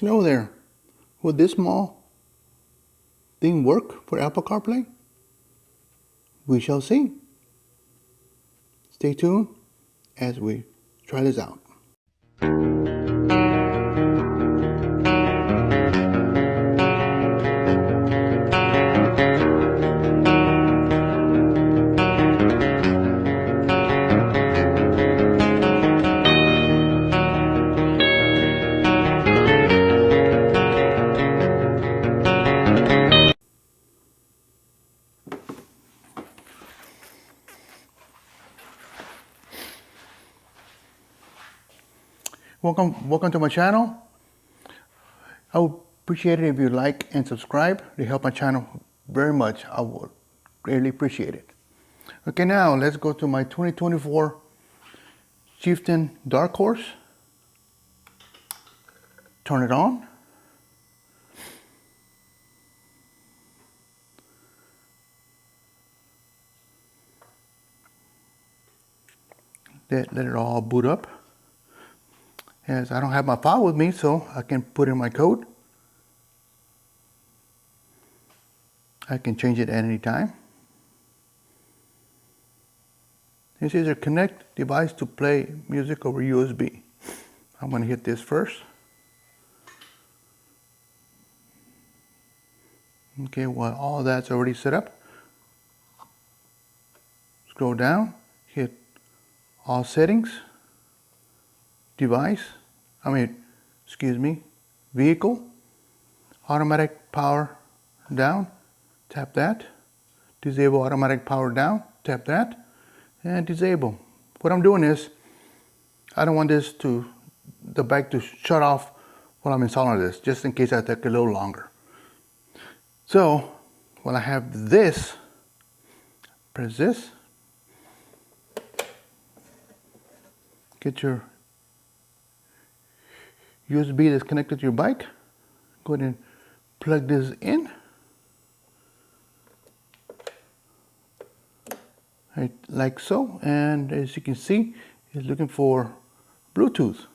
Hello there. Would this small thing work for Apple CarPlay? We shall see. Stay tuned as we try this out. Welcome to my channel. I would appreciate it if you like and subscribe to help my channel very much. I would greatly appreciate it. Okay, now let's go to my 2024 Chieftain Dark Horse. Turn it on. Let it all boot up. As I don't have my file with me, so I can put in my code. I can change it at any time. It says here, connect device to play music over USB. I'm going to hit this first. Okay, well, all that's already set up. Scroll down, hit all settings, vehicle, automatic power down, tap that, disable automatic power down, tap that, and disable. What I'm doing is, I don't want the bike to shut off while I'm installing this, just in case I take a little longer. So, when I have this, press this, get your USB that's connected to your bike, go ahead and plug this in, right, like so, and as you can see, it's looking for Bluetooth.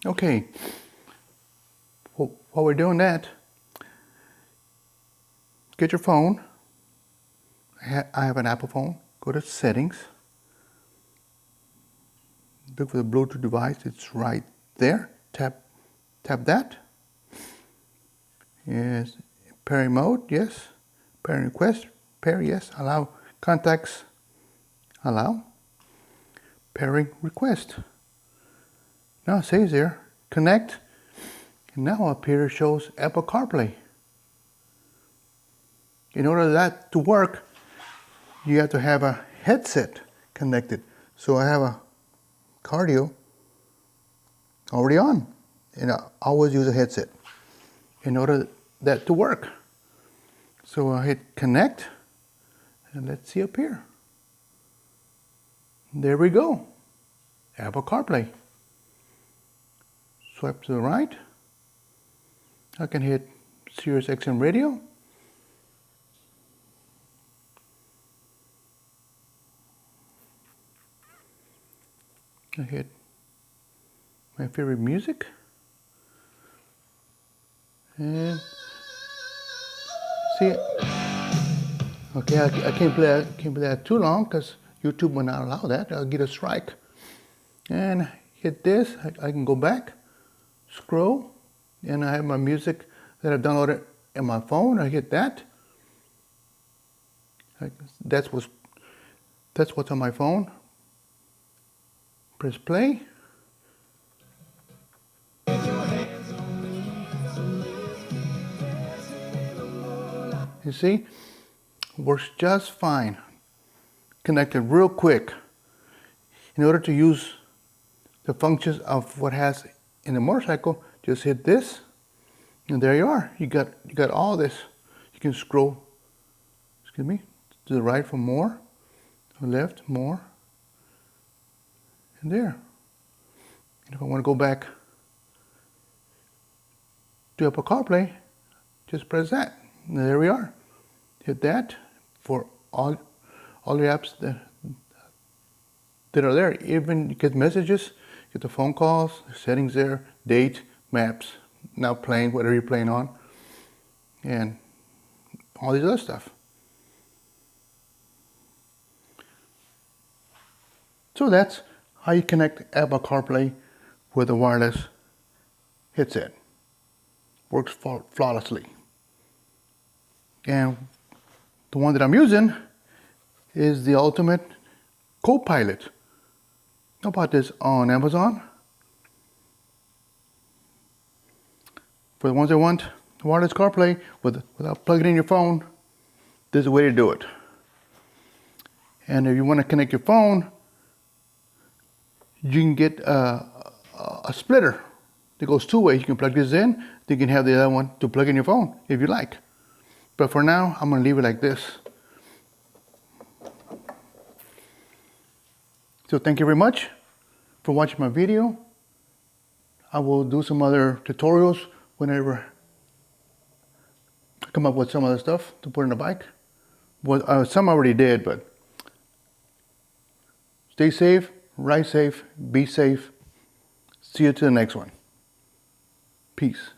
Okay, well, while we're doing that, get your phone. I have an Apple phone. Go to settings. Look for the Bluetooth device. It's right there. Tap that. Yes. Pairing mode, yes. Pairing request, pair, yes. Allow contacts, allow. Pairing request. Now it says there, connect, and now up here it shows Apple CarPlay. In order for that to work, you have to have a headset connected. So I have a Cardio already on, and I always use a headset in order that to work. So I hit connect, and let's see up here. There we go, Apple CarPlay. Swipe to the right. I can hit Sirius XM radio. I hit my favorite music. And see, okay, I can't play that too long because YouTube will not allow that. I'll get a strike. And hit this. I can go back, scroll, and I have my music that I've downloaded in my phone. I hit that. That's what's on my phone. Press play. You see, works just fine. Connected real quick. In order to use the functions of what has in the motorcycle, just hit this, and there you are. You got all this. You can scroll excuse me, to the right for more, to the left, more, and there. And if I want to go back to Apple CarPlay, just press that. And there we are. Hit that for all the apps that are there. Even you get messages, get the phone calls, settings there, date, maps, now playing, whatever you're playing on, and all these other stuff. So that's how you connect Apple CarPlay with a wireless headset. Works flawlessly. And the one that I'm using is the Ultimate Copilot. I bought this on Amazon. For the ones that want wireless CarPlay without plugging in your phone, this is the way to do it. And if you want to connect your phone, you can get a splitter that goes two ways. You can plug this in, then you can have the other one to plug in your phone if you like. But for now, I'm going to leave it like this. So thank you very much for watching my video. I will do some other tutorials whenever I come up with some other stuff to put in the bike. Well, some I already did, but stay safe, ride safe, be safe. See you to the next one. Peace.